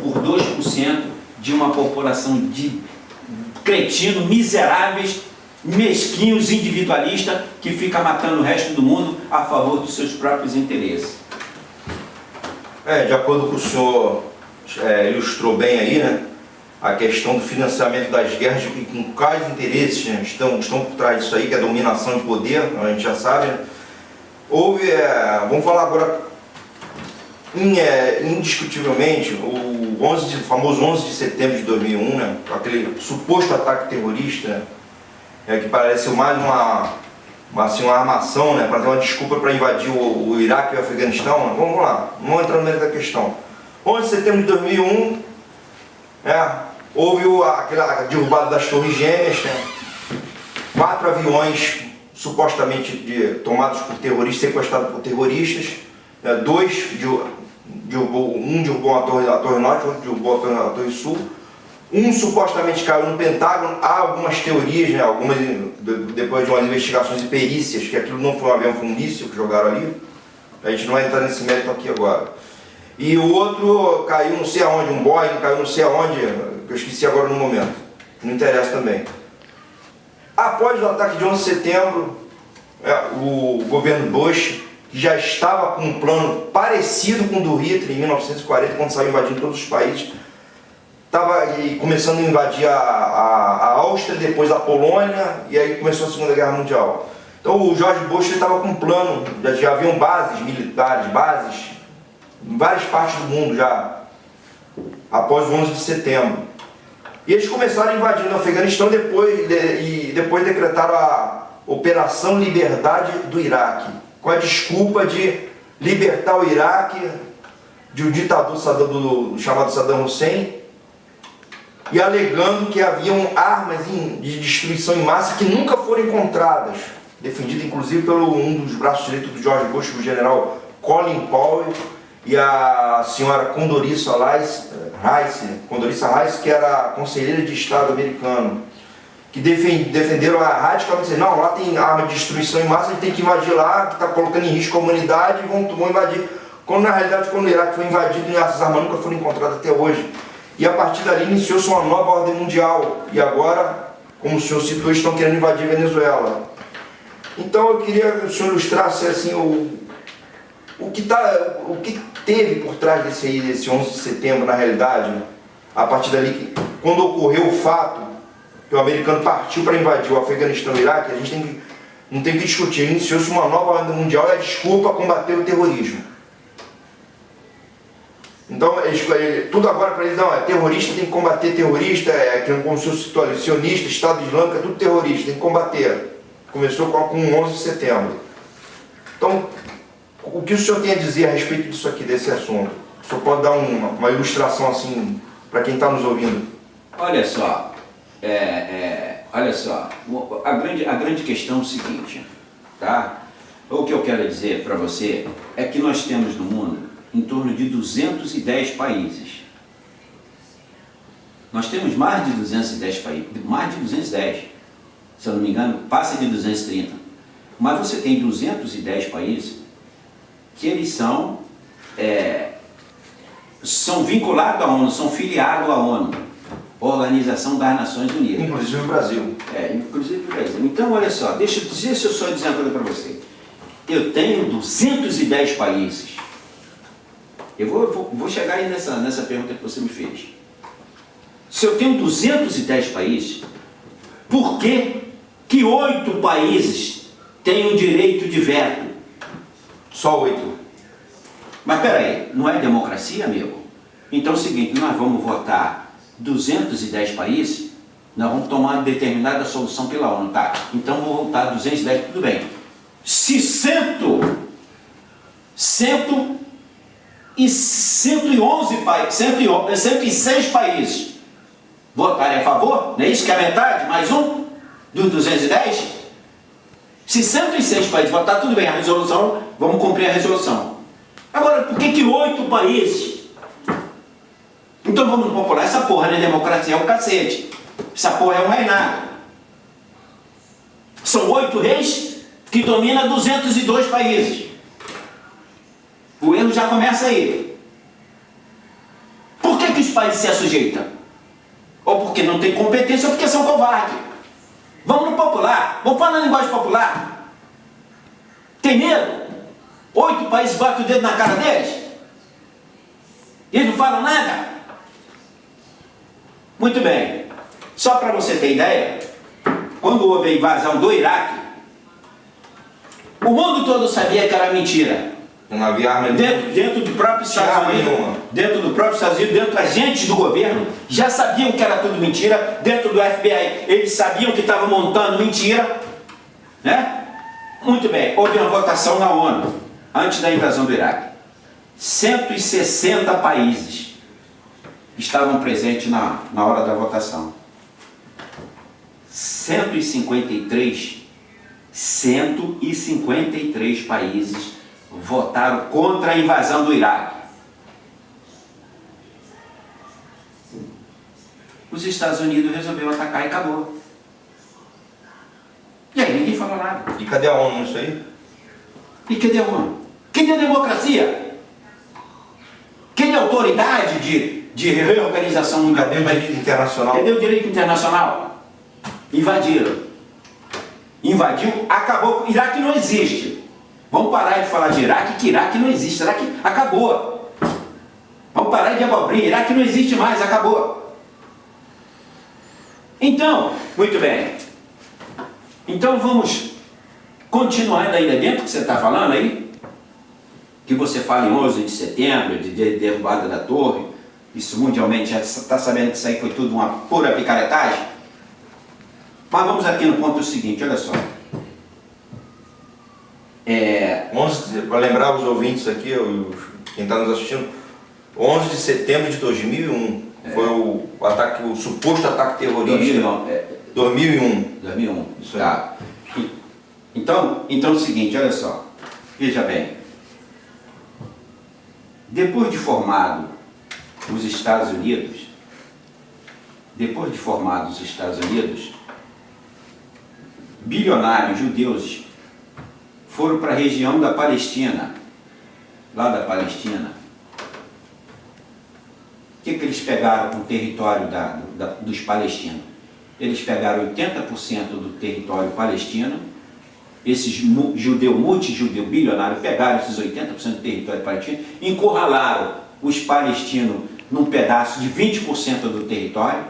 por 2% de uma população de cretinos, miseráveis, mesquinhos, individualistas, que fica matando o resto do mundo a favor dos seus próprios interesses. De acordo com o senhor ilustrou bem aí, né, a questão do financiamento das guerras, com quais interesses, né, estão por trás disso aí, que é a dominação de poder, a gente já sabe, né? Houve, vamos falar agora, indiscutivelmente, o famoso 11 de setembro de 2001, né, aquele suposto ataque terrorista, que pareceu mais uma armação, né, para ter uma desculpa para invadir o Iraque e o Afeganistão. Né? Vamos lá, vamos entrar no meio da questão. 11 de setembro de 2001, houve aquela derrubada das Torres Gêmeas, né? 4 aviões supostamente tomados por terroristas, sequestrados por terroristas, um derrubou a Torre Norte, outro derrubou a Torre Sul, um supostamente caiu no Pentágono. Há algumas teorias, né, depois de umas investigações e perícias, que aquilo não foi um avião, foi um míssil que jogaram ali. A gente não vai entrar nesse mérito aqui agora. E o outro caiu não sei aonde, um Boeing caiu não sei aonde, que eu esqueci agora no momento, não interessa também. Após o ataque de 11 de setembro, o governo Bush, que já estava com um plano parecido com o do Hitler em 1940, quando saiu invadindo todos os países, estava começando a invadir a Áustria, depois a Polônia, e aí começou a Segunda Guerra Mundial. Então o George Bush estava com um plano, já haviam bases militares, em várias partes do mundo já, após o 11 de setembro. E eles começaram a invadir no Afeganistão e depois decretaram a Operação Liberdade do Iraque, com a desculpa de libertar o Iraque de um ditador chamado Saddam Hussein, e alegando que haviam armas de destruição em massa que nunca foram encontradas, defendido inclusive pelo um dos braços direitos do George Bush, o general Colin Powell, e a senhora Condoleezza Rice, que era conselheira de Estado americano, que defenderam radicalmente, não, lá tem arma de destruição em massa, a gente tem que invadir lá, que está colocando em risco a humanidade, e vão invadir. Quando na realidade, quando o Iraque foi invadido, essas armas nunca foram encontradas até hoje. E a partir dali iniciou-se uma nova ordem mundial, e agora, como o senhor citou, estão querendo invadir a Venezuela. Então eu queria que o senhor ilustrasse assim, o que teve por trás desse 11 de setembro, na realidade, a partir dali, quando ocorreu o fato que o americano partiu para invadir o Afeganistão e o Iraque, a gente não tem que discutir, iniciou-se uma nova ordem mundial e a desculpa combater o terrorismo. Então, tudo agora para eles, não, terrorista, tem que combater terrorista, como se fosse sionista, Estado Islâmico, é tudo terrorista, tem que combater. Começou com o 11 de setembro. Então, o que o senhor tem a dizer a respeito disso aqui, desse assunto? O senhor pode dar uma ilustração assim, para quem está nos ouvindo? Olha só, a grande questão é o seguinte, tá? O que eu quero dizer para você é que nós temos no mundo em torno de 210 países. Nós temos mais de 210 países, mais de 210, se eu não me engano, passa de 230. Mas você tem 210 países que eles são vinculados à ONU, são filiados à ONU, Organização das Nações Unidas. Inclusive o Brasil. Inclusive o Brasil. Então, olha só, deixa eu dizer se eu só dizer uma coisa para você. Eu tenho 210 países. Eu vou chegar aí nessa pergunta que você me fez. Se eu tenho 210 países, por que 8 países têm o direito de veto? Só 8. Mas peraí, não é democracia, amigo? Então é o seguinte, nós vamos votar 210 países, nós vamos tomar uma determinada solução pela ONU, tá? Então vou votar 210, tudo bem. Se 106 países votarem a favor, não é isso que é a metade, mais um, dos 210? Se 106 países votarem, tudo bem, a resolução, vamos cumprir a resolução. Agora, por que 8 países? Então vamos popular, essa porra não é democracia, é um cacete. Essa porra é um reinado. São 8 reis que dominam 202 países. O erro já começa aí. Por que os países se assujeitam? Ou porque não tem competência ou porque são covardes. Vamos no popular, vamos falar na linguagem popular. Tem medo? 8 países batem o dedo na cara deles? E eles não falam nada? Muito bem. Só para você ter ideia, quando houve a invasão do Iraque, o mundo todo sabia que era mentira. Não havia arma Dentro do próprio Estados Unidos, dentro dos agentes do governo, já sabiam que era tudo mentira. Dentro do FBI, eles sabiam que estavam montando mentira, né? Muito bem, houve uma votação na ONU, antes da invasão do Iraque. 160 países estavam presentes na hora da votação. 153 países votaram contra a invasão do Iraque. Os Estados Unidos resolveram atacar e acabou. E aí ninguém falou nada. E cadê a ONU nisso aí? E cadê a ONU? Cadê a democracia? Cadê a autoridade de reorganização mundial? Cadê o direito internacional? Cadê o direito internacional? Invadiram. Invadiu, acabou. Iraque não existe. Vamos parar de falar de Iraque, que Iraque não existe. Iraque acabou. Vamos parar de abobrinha. Iraque não existe mais, acabou. Então, muito bem. Então vamos continuar ainda dentro que você está falando aí. Que você fala em 11 de setembro, de derrubada da torre. Isso mundialmente, já está sabendo que isso aí foi tudo uma pura picaretagem? Mas vamos aqui no ponto seguinte, olha só. Para lembrar os ouvintes aqui, quem está nos assistindo, 11 de setembro de 2001 foi o ataque, o suposto ataque terrorista. 2001. 2001. Isso aí. Tá. Então é o seguinte, olha só. Veja bem. Depois de formado os Estados Unidos, bilionários judeus foram para a região da Palestina, lá da Palestina. O que eles pegaram com o território dos palestinos? Eles pegaram 80% do território palestino, esses multijudeu bilionários pegaram esses 80% do território palestino, encurralaram os palestinos num pedaço de 20% do território,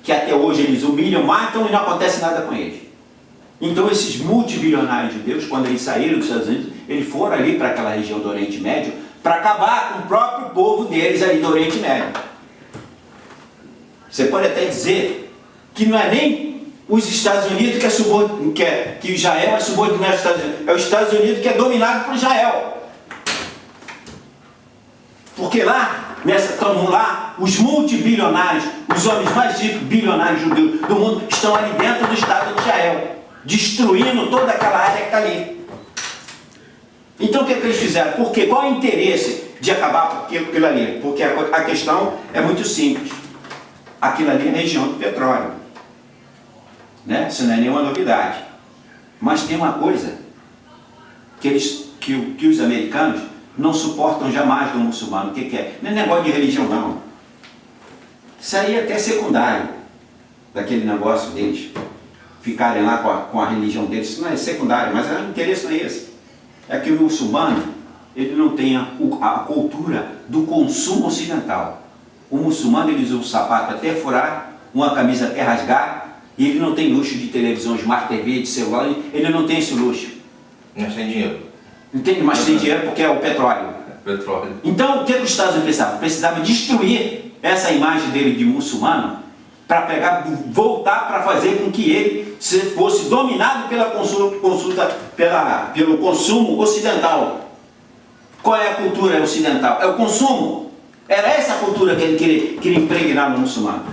que até hoje eles humilham, matam e não acontece nada com eles. Então esses multibilionários judeus, quando eles saíram dos Estados Unidos, eles foram ali para aquela região do Oriente Médio para acabar com o próprio povo deles ali do Oriente Médio. Você pode até dizer que não é nem os Estados Unidos que Israel é subordinado aos Estados Unidos, é os Estados Unidos que é dominado por Israel. Porque lá, estão lá, os multibilionários, os homens mais ricos, bilionários judeus do mundo, estão ali dentro do Estado de Israel, destruindo toda aquela área que está ali. Então o que eles fizeram? Por quê? Qual é o interesse de acabar com aquilo ali? Porque a questão é muito simples. Aquilo ali é a região do petróleo, né? Isso não é nenhuma novidade. Mas tem uma coisa que os americanos não suportam jamais do muçulmano. O que é? Não é negócio de religião, não. Isso aí é até secundário daquele negócio deles. Ficarem lá com a religião deles. Isso não é secundário, mas o interesse não é esse. É que o muçulmano, ele não tem a cultura do consumo ocidental. O muçulmano, ele usa um sapato até furar, uma camisa até rasgar, e ele não tem luxo de televisão, Smart TV, de celular, ele não tem esse luxo. Mas tem dinheiro. Entende? Mas tem dinheiro porque é o petróleo. Petróleo. Então, o que os Estados Unidos precisavam? Precisavam destruir essa imagem dele de muçulmano para voltar para fazer com que ele fosse dominado pelo consumo ocidental. Qual é a cultura ocidental? É o consumo. Era essa a cultura que ele queria impregnar no muçulmano.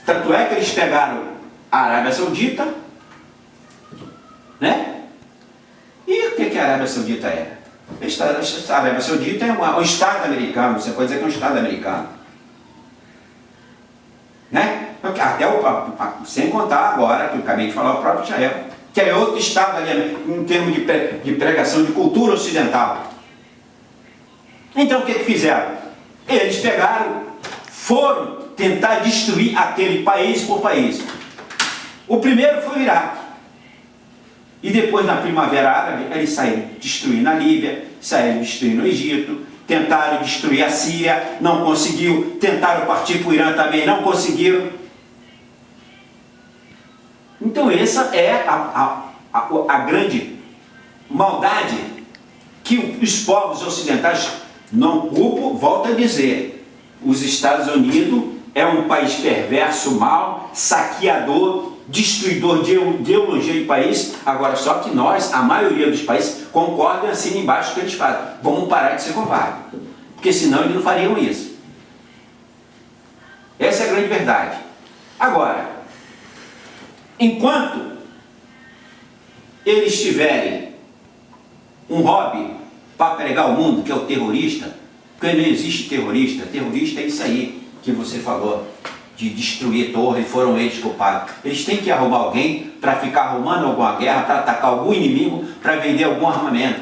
Tanto é que eles pegaram a Arábia Saudita, né? E o que a Arábia Saudita é? A Arábia Saudita é um Estado americano, você pode dizer que é um Estado americano. Né? Até sem contar agora, que eu acabei de falar, o próprio Israel, que é outro Estado ali, em termos de pregação de cultura ocidental. Então o que fizeram? Eles pegaram, foram tentar destruir aquele país por país. O primeiro foi o Iraque. E depois, na Primavera Árabe, eles saíram destruindo a Líbia, saíram destruindo o Egito, tentaram destruir a Síria, não conseguiu, tentaram partir para o Irã também, não conseguiram. Então essa é a grande maldade que os povos ocidentais não culpam. Volto a dizer, os Estados Unidos é um país perverso, mau, saqueador, destruidor de ideologia de país. Agora, só que nós, a maioria dos países, concordam assim embaixo que eles falam. Vamos parar de ser covarde, porque senão eles não fariam isso. Essa é a grande verdade. Agora, enquanto eles tiverem um hobby para pregar o mundo, que é o terrorista, porque não existe terrorista. Terrorista é isso aí que você falou, de destruir torre, foram eles culpados. Eles têm que arrumar alguém para ficar arrumando alguma guerra, para atacar algum inimigo, para vender algum armamento.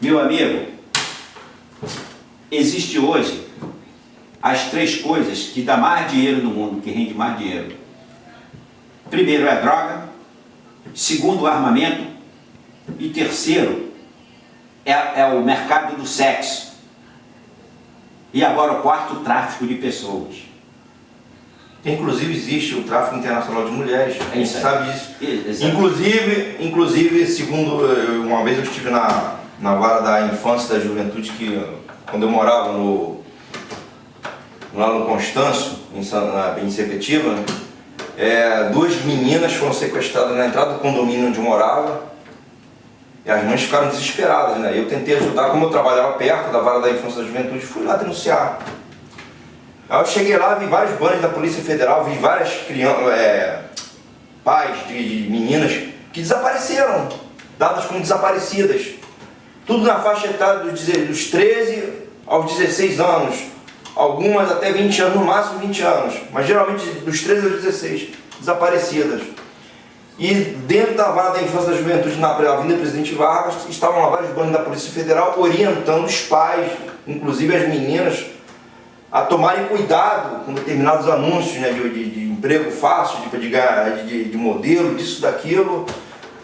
Meu amigo, existe hoje as 3 coisas que dá mais dinheiro no mundo, que rende mais dinheiro. Primeiro é a droga, segundo o armamento e terceiro é o mercado do sexo. E agora o quarto, o tráfico de pessoas. Inclusive existe o tráfico internacional de mulheres, a gente sabe disso. Inclusive, segundo, uma vez eu estive na vara da infância e da juventude, que quando eu morava lá no Constâncio, em Sepetiba, 2 meninas foram sequestradas na entrada do condomínio onde eu morava, e as mães ficaram desesperadas, né? Eu tentei ajudar, como eu trabalhava perto da vara da infância e da juventude, fui lá denunciar. Aí eu cheguei lá, vi vários banners da Polícia Federal, vi várias pais de meninas que desapareceram, dadas como desaparecidas. Tudo na faixa etária dos 13 aos 16 anos, algumas até 20 anos, no máximo 20 anos, mas geralmente dos 13 aos 16, desaparecidas. E dentro da vara da infância e da juventude, na Avenida Presidente Vargas, estavam lá vários bandos da Polícia Federal orientando os pais, inclusive as meninas, a tomarem cuidado com determinados anúncios, né, de emprego fácil, de modelo, disso, daquilo.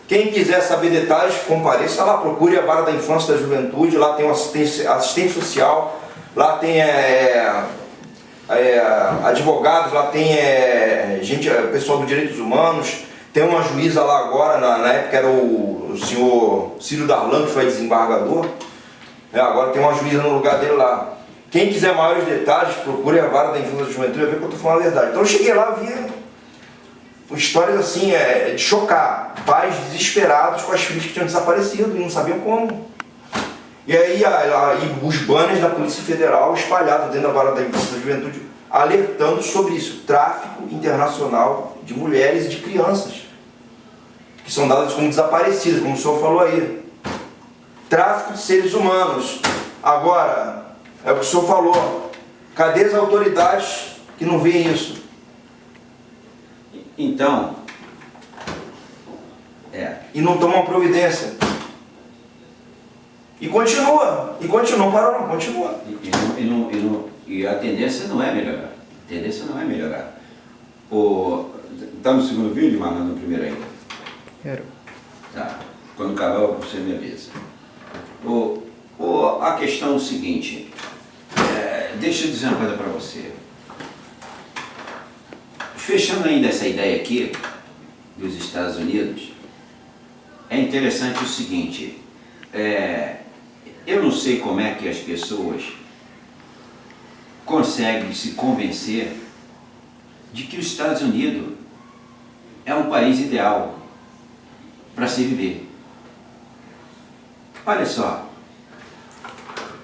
Quem quiser saber detalhes, compareça lá, procure a vara da infância e da juventude, lá tem um assistente social, lá tem advogados, lá tem pessoal dos direitos humanos, tem uma juíza lá agora, na época era o senhor Círio Darlan, que foi desembargador, agora tem uma juíza no lugar dele lá. Quem quiser maiores detalhes, procure a vara da infância e da juventude, vai ver que eu estou falando a verdade. Então eu cheguei lá e vi histórias assim, de chocar, pais desesperados com as filhas que tinham desaparecido e não sabiam como. E aí os banners da Polícia Federal espalhados dentro da vara da infância e da juventude, alertando sobre isso, tráfico internacional de mulheres e de crianças, que são dadas como desaparecidas, como o senhor falou aí. Tráfico de seres humanos. Agora, é o que o senhor falou, cadê as autoridades que não veem isso? Então, e não tomam providência. E continua, não parou não, continua. E a tendência não é melhorar. A tendência não é melhorar. Está no segundo vídeo, mas não no primeiro ainda? Quero. Tá. Quando acabar, você me avisa. A questão é o seguinte, deixa eu dizer uma coisa para você. Fechando ainda essa ideia aqui dos Estados Unidos, é interessante o seguinte, eu não sei como é que as pessoas conseguem se convencer de que os Estados Unidos é um país ideal para se viver. Olha só,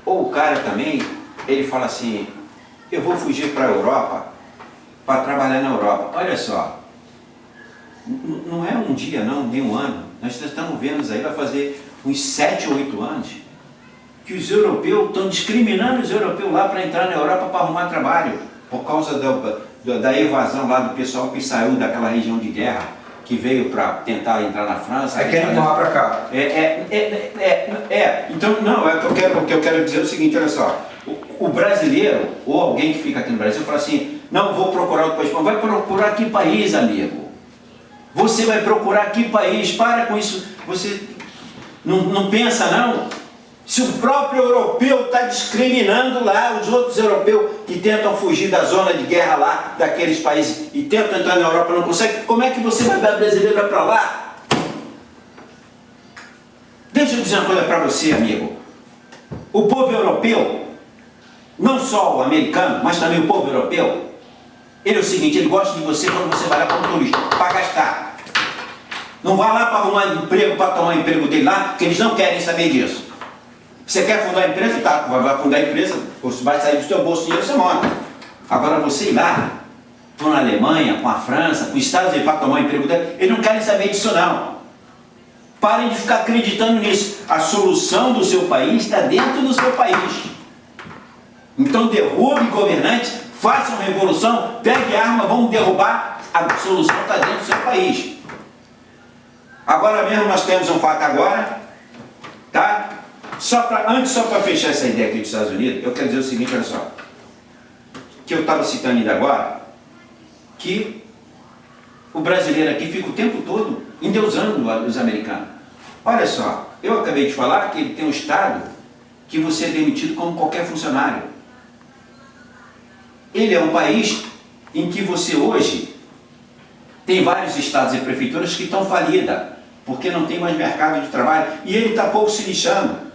ou o cara também, ele fala assim, eu vou fugir para a Europa para trabalhar na Europa. Olha só, não é um dia não, nem um ano, nós estamos vendo aí, vai fazer uns 7 ou 8 anos, que os europeus estão discriminando os europeus lá para entrar na Europa para arrumar trabalho, por causa da evasão lá do pessoal que saiu daquela região de guerra, que veio para tentar entrar na França. Aí querem empurrar para cá. Então, não, o que eu quero dizer é o seguinte, olha só, O brasileiro, ou alguém que fica aqui no Brasil, fala assim, não, vou procurar outro país. Mas vai procurar que país, amigo? Você vai procurar que país? Para com isso. Você não pensa, não? Se o próprio europeu está discriminando lá os outros europeus que tentam fugir da zona de guerra lá, daqueles países, e tentam entrar na Europa e não conseguem, como é que você vai dar brasileiro para lá? Deixa eu dizer uma coisa para você, amigo. O povo europeu, não só o americano, mas também o povo europeu, ele é o seguinte, ele gosta de você quando você vai lá como turista, para gastar. Não vá lá para arrumar emprego, para tomar o emprego dele lá, que eles não querem saber disso. Você quer fundar a empresa? Tá, vai fundar a empresa, você vai sair do seu bolso dinheiro, você monta. Agora você ir lá, estou na Alemanha, com a França, com os Estados Unidos, para tomar o emprego dele, eles não querem saber disso não. Parem de ficar acreditando nisso. A solução do seu país está dentro do seu país. Então derrube governantes, façam revolução, pegue arma, vamos derrubar, a solução está dentro do seu país. Agora mesmo nós temos um fato agora, tá? Só para fechar essa ideia aqui dos Estados Unidos, eu quero dizer o seguinte, olha só, que eu estava citando ainda agora, que o brasileiro aqui fica o tempo todo endeusando os americanos. Olha só, eu acabei de falar que ele tem um estado que você é demitido como qualquer funcionário. Ele é um país em que você hoje tem vários estados e prefeituras que estão falidas, porque não tem mais mercado de trabalho, e ele está pouco se lixando.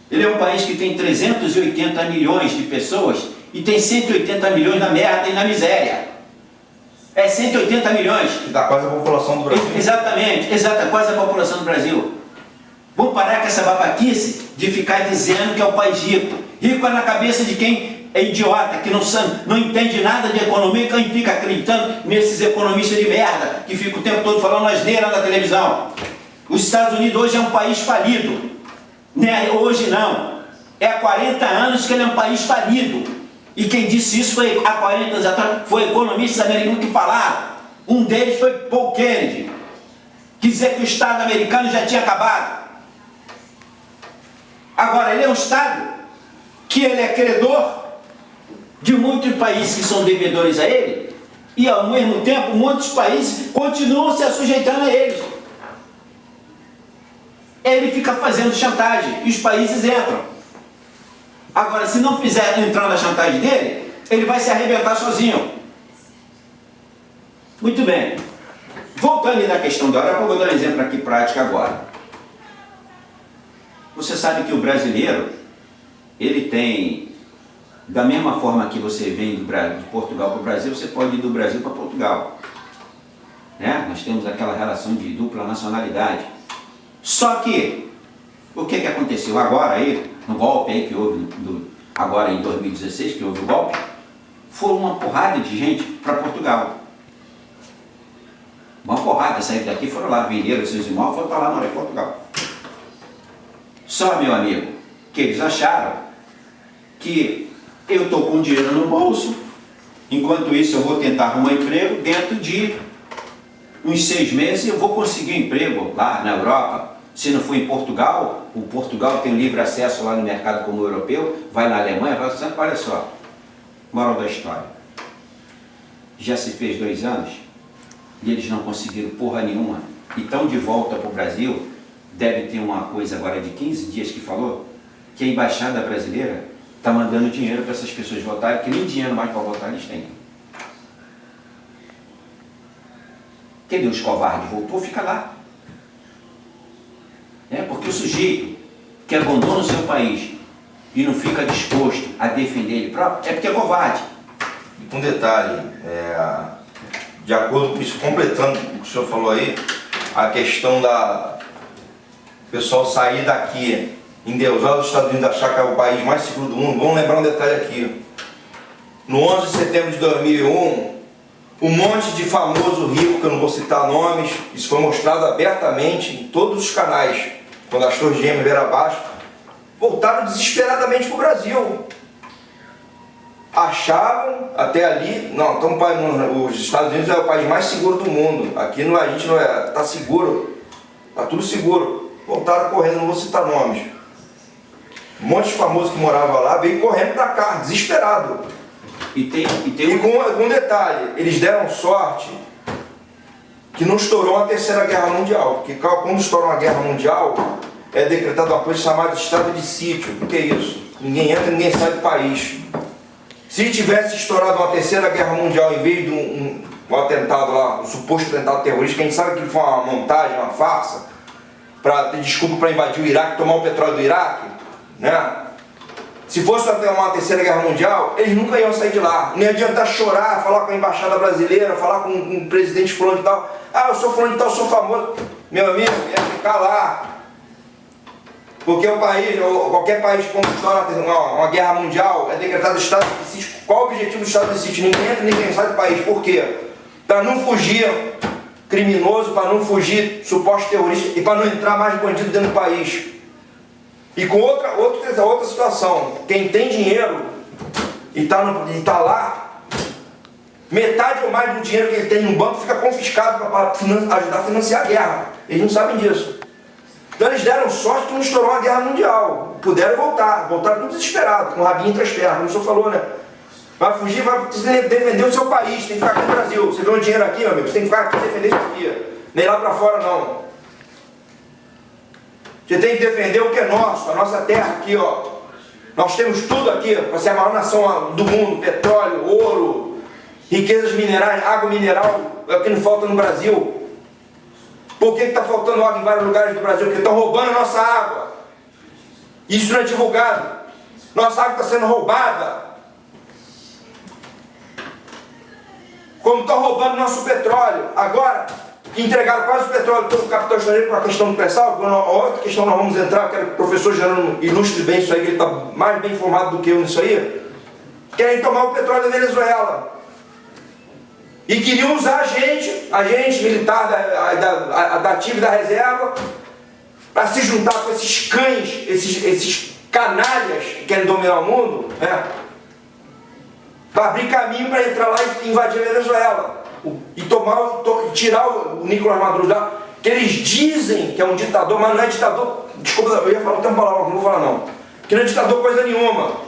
Ele é um país que tem 380 milhões de pessoas e tem 180 milhões na merda e na miséria. É 180 milhões. Que dá quase a população do Brasil. Exatamente, quase a população do Brasil. Vamos parar com essa babaquice de ficar dizendo que é o país rico. Rico é na cabeça de quem é idiota, que não entende nada de economia, quem fica acreditando nesses economistas de merda, que ficam o tempo todo falando asneira na televisão. Os Estados Unidos hoje é um país falido. Né? Hoje não. É há 40 anos que ele é um país falido. E quem disse isso foi há 40 anos atrás, foi economistas americanos que falaram. Um deles foi Paul Kennedy, que dizia que o Estado americano já tinha acabado. Agora, ele é um Estado que ele é credor de muitos países que são devedores a ele, e ao mesmo tempo muitos países continuam se sujeitando a eles. Ele fica fazendo chantagem e os países entram. Agora, se não fizer entrar na chantagem dele, ele vai se arrebentar sozinho. Muito bem. Voltando aí na questão da hora, eu vou dar um exemplo aqui prático agora. Você sabe que o brasileiro, ele tem, da mesma forma que você vem de Portugal para o Brasil, você pode ir do Brasil para Portugal. Né? Nós temos aquela relação de dupla nacionalidade. Só que, o que aconteceu agora aí, no golpe aí que houve, agora em 2016, que houve o golpe, foram uma porrada de gente para Portugal. Uma porrada, saíram daqui, foram lá, venderam seus imóveis, foram para lá na hora de Portugal. Só, meu amigo, que eles acharam que eu estou com dinheiro no bolso, enquanto isso eu vou tentar arrumar emprego, dentro de uns 6 meses eu vou conseguir um emprego lá na Europa. Se não for em Portugal, o Portugal tem livre acesso lá no mercado como o europeu, vai na Alemanha, vai assim, olha só, moral da história. Já se fez 2 anos e eles não conseguiram porra nenhuma e estão de volta para o Brasil. Deve ter uma coisa agora de 15 dias que falou que a embaixada brasileira está mandando dinheiro para essas pessoas votarem, que nem dinheiro mais para votar eles têm. Quer dizer, os covardes voltou, fica lá. Porque o sujeito que abandona o seu país e não fica disposto a defender ele próprio, é porque é covarde. Um detalhe, de acordo com isso, completando o que o senhor falou aí, a questão da pessoal sair daqui, endeusar os Estados Unidos, achar que é o país mais seguro do mundo. Vamos lembrar um detalhe aqui. No 11 de setembro de 2001, um monte de famoso rico, que eu não vou citar nomes, isso foi mostrado abertamente em todos os canais, quando as torres gêmeas vieram abaixo, voltaram desesperadamente para o Brasil. Achavam até ali, não, então, os Estados Unidos é o país mais seguro do mundo, aqui não, a gente não é, está seguro, está tudo seguro. Voltaram correndo, não vou citar nomes. Um monte de famoso que morava lá veio correndo pra cá, desesperado. E E com um detalhe, eles deram sorte que não estourou a Terceira Guerra Mundial. Porque quando estoura uma guerra mundial, é decretada uma coisa chamada de estado de sítio. O que é isso? Ninguém entra, ninguém sai do país. Se tivesse estourado uma Terceira Guerra Mundial em vez de um atentado lá, um suposto atentado terrorista, que a gente sabe que foi uma montagem, uma farsa, para ter desculpa para invadir o Iraque, tomar o petróleo do Iraque, né? Se fosse até uma Terceira Guerra Mundial, eles nunca iam sair de lá. Nem adianta chorar, falar com a embaixada brasileira, falar com o presidente fulano de tal. Ah, eu sou fulano de tal, eu sou famoso. Meu amigo, ia ficar lá. Porque o país, qualquer país que estoura uma guerra mundial, é decretado estado de sítio. Qual o objetivo do estado de sítio? Ninguém entra, ninguém sai do país. Por quê? Para não fugir criminoso, para não fugir suposto terrorista e para não entrar mais bandido dentro do país. E com outra situação, quem tem dinheiro e está lá, metade ou mais do dinheiro que ele tem no banco fica confiscado para ajudar a financiar a guerra. Eles não sabem disso. Então eles deram sorte que não estourou uma guerra mundial. Puderam voltaram tudo desesperado, com o rabinho entre as pernas, como o senhor falou, né? Vai fugir, vai defender o seu país, tem que ficar aqui no Brasil. Você ganhou dinheiro aqui, meu amigo, você tem que ficar aqui e defender isso aqui. Nem lá para fora, não. Você tem que defender o que é nosso, a nossa terra aqui, ó. Nós temos tudo aqui, para ser a maior nação do mundo, petróleo, ouro, riquezas minerais, água mineral, é o que não falta no Brasil. Por que está faltando água em vários lugares do Brasil? Porque estão roubando a nossa água. Isso não é divulgado. Nossa água está sendo roubada. Como estão roubando nosso petróleo. Agora, entregaram quase o petróleo todo o capital estrangeiro com a questão do pré-sal. Outra questão nós vamos entrar, eu quero que o professor Gerando ilustre bem isso aí, que ele está mais bem informado do que eu nisso aí. Querem tomar o petróleo da Venezuela. E queriam usar a gente militar da ativa e da reserva, para se juntar com esses cães, esses canalhas que querem dominar o mundo, né? Para abrir caminho para entrar lá e invadir a Venezuela. E tirar o Nicolás Maduro lá, que eles dizem que é um ditador, mas não é ditador. Desculpa, eu ia falar, não tem uma palavra, não vou falar não. Que não é ditador coisa nenhuma.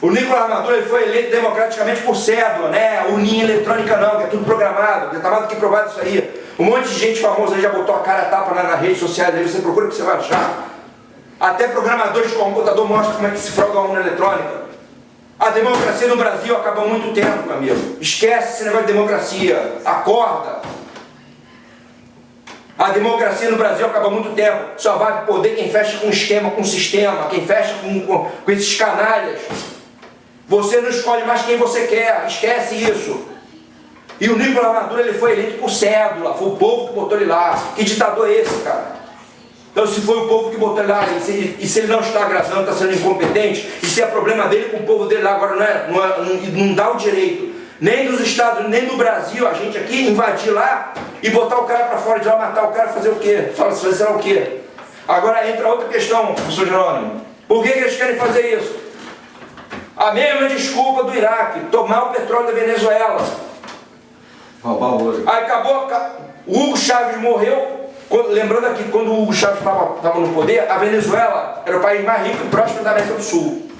O Nicolás Maduro ele foi eleito democraticamente por cédula, né? Urninha eletrônica não, que é tudo programado, já está mais do que provado isso aí. Um monte de gente famosa aí já botou a cara a tapa nas redes sociais, aí você procura o que você vai achar. Até programadores de computador mostram como é que se frauda a urna eletrônica. A democracia no Brasil acabou há muito tempo, meu amigo. Esquece esse negócio de democracia. Acorda. A democracia no Brasil acabou há muito tempo. Só vai poder quem fecha com esquema, com sistema, quem fecha com esses canalhas. Você não escolhe mais quem você quer. Esquece isso. E o Nicolás Maduro ele foi eleito por cédula. Foi o povo que botou ele lá. Que ditador é esse, cara? Então, se foi o povo que botou ele lá, e se ele não está agradando, está sendo incompetente, e se é problema dele com o povo dele lá, agora não dá o direito, nem dos Estados Unidos, nem do Brasil, a gente aqui invadir lá e botar o cara para fora de lá, matar o cara, fazer o quê? Fazer o quê? Agora entra outra questão, professor Jerônimo. Por que eles querem fazer isso? A mesma desculpa do Iraque, tomar o petróleo da Venezuela. Roubar o ouro. Aí acabou, o Hugo Chávez morreu. Lembrando aqui, quando o Hugo Chávez estava no poder, a Venezuela era o país mais rico e próspero da América do Sul.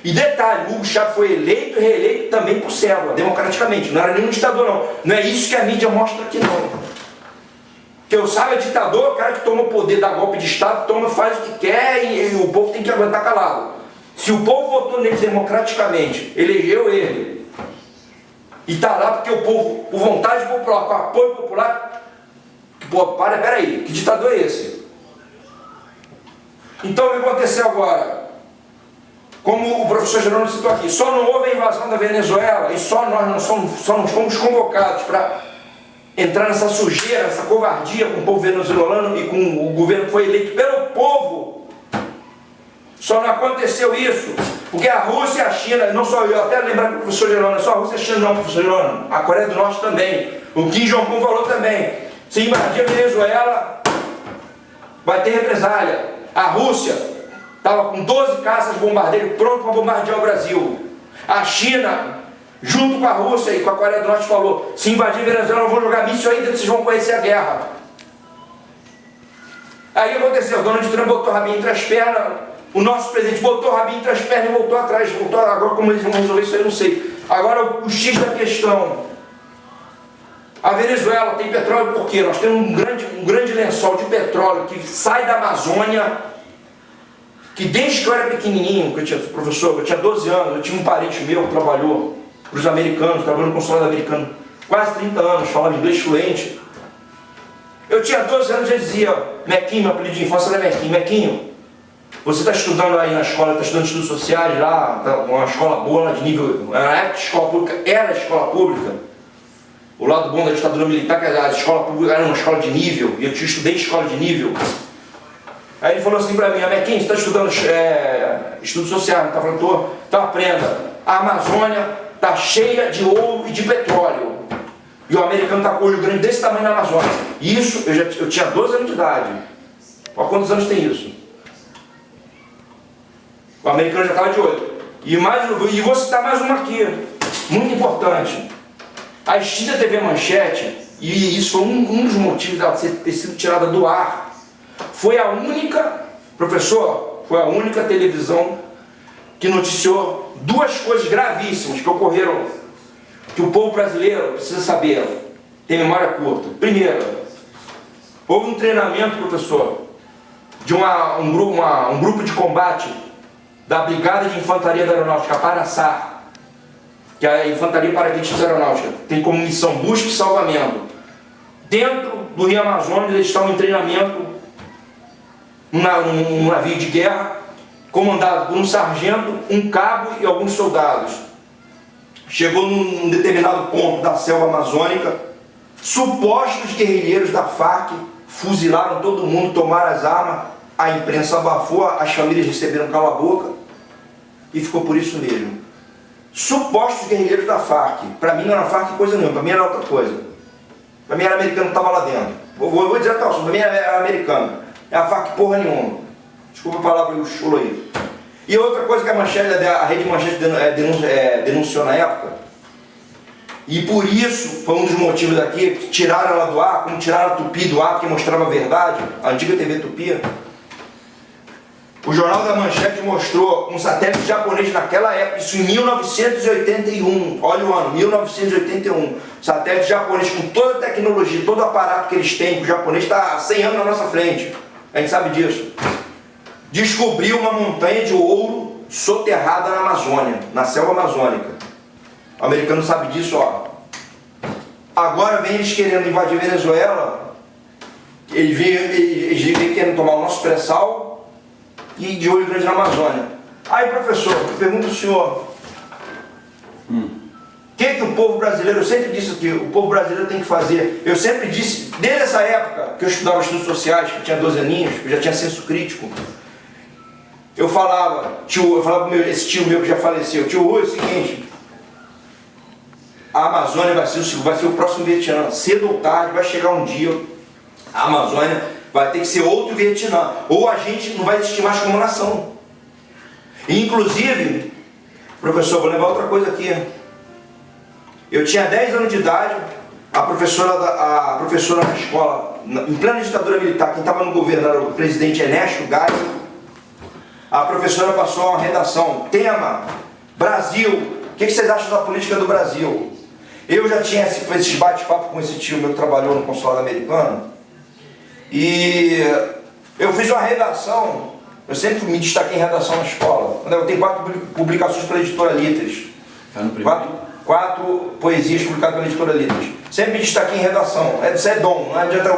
E detalhe, o Hugo Chávez foi eleito e reeleito também por cédula, democraticamente. Não era nenhum ditador, não. Não é isso que a mídia mostra aqui, não. Que eu saiba, ditador é o cara que toma o poder, dá golpe de Estado, faz o que quer e o povo tem que aguentar calado. Se o povo votou nele democraticamente, elegeu ele, e está lá porque o povo, por vontade popular, com apoio popular, pô, peraí, que ditador é esse? Então o que aconteceu agora? Como o professor Jerônimo citou aqui, só não houve a invasão da Venezuela e só nós não fomos convocados para entrar nessa sujeira, essa covardia com o povo venezuelano e com o governo que foi eleito pelo povo. Só não aconteceu isso, porque a Rússia e a China, não só eu, até lembrar para o professor Jerônimo, só a Rússia e a China não, professor Jerônimo, a Coreia do Norte também, o Kim Jong-un falou também. Se invadir a Venezuela, vai ter represália. A Rússia estava com 12 caças bombardeiros prontos para bombardear o Brasil. A China, junto com a Rússia e com a Coreia do Norte, falou: se invadir a Venezuela, eu vou jogar míssil aí dentro, vocês vão conhecer a guerra. Aí aconteceu, Donald Trump botou o rabinho entre as pernas, O nosso presidente botou o rabinho entre as pernas e voltou atrás. Agora como eles vão resolver isso aí, eu não sei. Agora o X da questão. A Venezuela tem petróleo por quê? Nós temos um grande lençol de petróleo que sai da Amazônia, que desde que eu era pequenininho, que eu tinha, professor, eu tinha 12 anos, eu tinha um parente meu que trabalhou para os americanos, trabalhou no consulado americano quase 30 anos, falava inglês fluente. Eu tinha 12 anos e dizia, Mequinho, meu apelido de infância era Mequinho, Mequinho, você está estudando aí na escola, está estudando estudos sociais lá, tá, uma escola boa lá de nível, na época escola pública, era escola pública. O lado bom da ditadura militar, que a escola pública era uma escola de nível, e eu estudei escola de nível. Aí ele falou assim para mim, Mequinho, você está estudando estudos sociais, está falando, tô, então aprenda, a Amazônia está cheia de ouro e de petróleo. E o americano está com o olho grande desse tamanho na Amazônia. Isso, eu tinha 12 anos de idade. Olha quantos anos tem isso. O americano já estava de olho. E vou citar mais uma aqui, muito importante. A extinta TV Manchete, e isso foi um dos motivos dela ter sido tirada do ar, foi a única, professor, foi a única televisão que noticiou duas coisas gravíssimas que ocorreram, que o povo brasileiro precisa saber, tem memória curta. Primeiro, houve um treinamento, professor, de um grupo de combate da Brigada de Infantaria da Aeronáutica, Paraçá, que é a Infantaria Paraquedista Aeronáutica, tem como missão busca e salvamento. Dentro do Rio Amazonas, eles estão em treinamento num navio de guerra, comandado por um sargento, um cabo e alguns soldados. Chegou num determinado ponto da selva amazônica, supostos guerrilheiros da Farc fuzilaram todo mundo, tomaram as armas, a imprensa abafou, as famílias receberam cala-boca e ficou por isso mesmo. Supostos guerrilheiros da Farc, para mim não era Farc coisa nenhuma, para mim era outra coisa. Para mim era americano que estava lá dentro. Vou dizer até o para mim era americano. É a Farc porra nenhuma. Desculpa a palavra o chulo aí. E outra coisa que a Rede Manchete denunciou na época, e por isso foi um dos motivos daqui, que tiraram ela do ar, como tiraram a Tupi do ar, porque mostrava a verdade, a antiga TV Tupi. O Jornal da Manchete mostrou um satélite japonês naquela época, isso em 1981, olha o ano, 1981, satélite japonês com toda a tecnologia, todo o aparato que eles têm, que o japonês está há 100 anos na nossa frente, a gente sabe disso. Descobriu uma montanha de ouro soterrada na Amazônia, na selva amazônica. O americano sabe disso, ó. Agora vem eles querendo invadir Venezuela, eles vêm querendo tomar o nosso pré-sal e de olho grande na Amazônia. Aí, professor, eu pergunto ao senhor, o que o povo brasileiro, eu sempre disse aqui, o povo brasileiro tem que fazer, eu sempre disse, desde essa época que eu estudava estudos sociais, que eu tinha 12 aninhos, que eu já tinha senso crítico, eu falava para esse tio meu que já faleceu, tio Rui, é o seguinte, a Amazônia vai ser o próximo Vietnã, cedo ou tarde vai chegar um dia, a Amazônia vai ter que ser outro Vietnã, ou a gente não vai existir mais como nação. E, inclusive, professor, vou levar outra coisa aqui, eu tinha 10 anos de idade, a professora na escola, em plena ditadura militar, quem estava no governo era o presidente Ernesto Geisel. A professora passou uma redação, tema, Brasil, o que vocês acham da política do Brasil? Eu já tinha esse bate-papo com esse tio meu que trabalhou no consulado americano, e eu fiz uma redação, eu sempre me destaquei em redação na escola, eu tenho 4 publicações pela editora Letras, 4 poesias publicadas pela editora Letras, sempre me destaquei em redação, isso é dom, não adianta a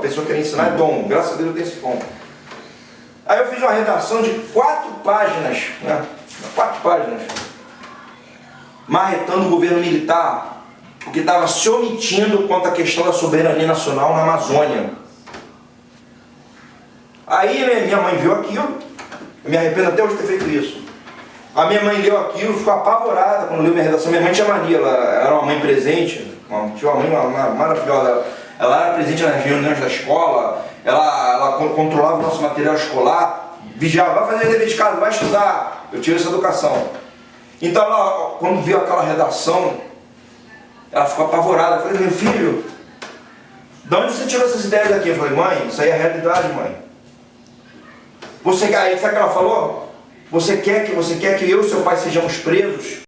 pessoa querer ensinar, é dom, graças a Deus eu tenho esse dom. Aí eu fiz uma redação de 4 páginas, né? 4 páginas, marretando o governo militar, porque estava se omitindo quanto à questão da soberania nacional na Amazônia. Aí minha mãe viu aquilo, eu me arrependo até hoje de ter feito isso. A minha mãe leu aquilo, ficou apavorada quando leu minha redação. Minha mãe tinha mania, ela era uma mãe presente, tinha uma mãe maravilhosa. Ela era presente nas reuniões da escola, ela controlava o nosso material escolar, vigiava, vai fazer dever de casa, vai estudar. Eu tive essa educação. Então ela, quando viu aquela redação, ela ficou apavorada. Eu falei, meu filho, de onde você tirou essas ideias daqui? Eu falei, mãe, isso aí é a realidade, mãe. Aí sabe o que ela falou? Você quer que eu e seu pai sejamos presos?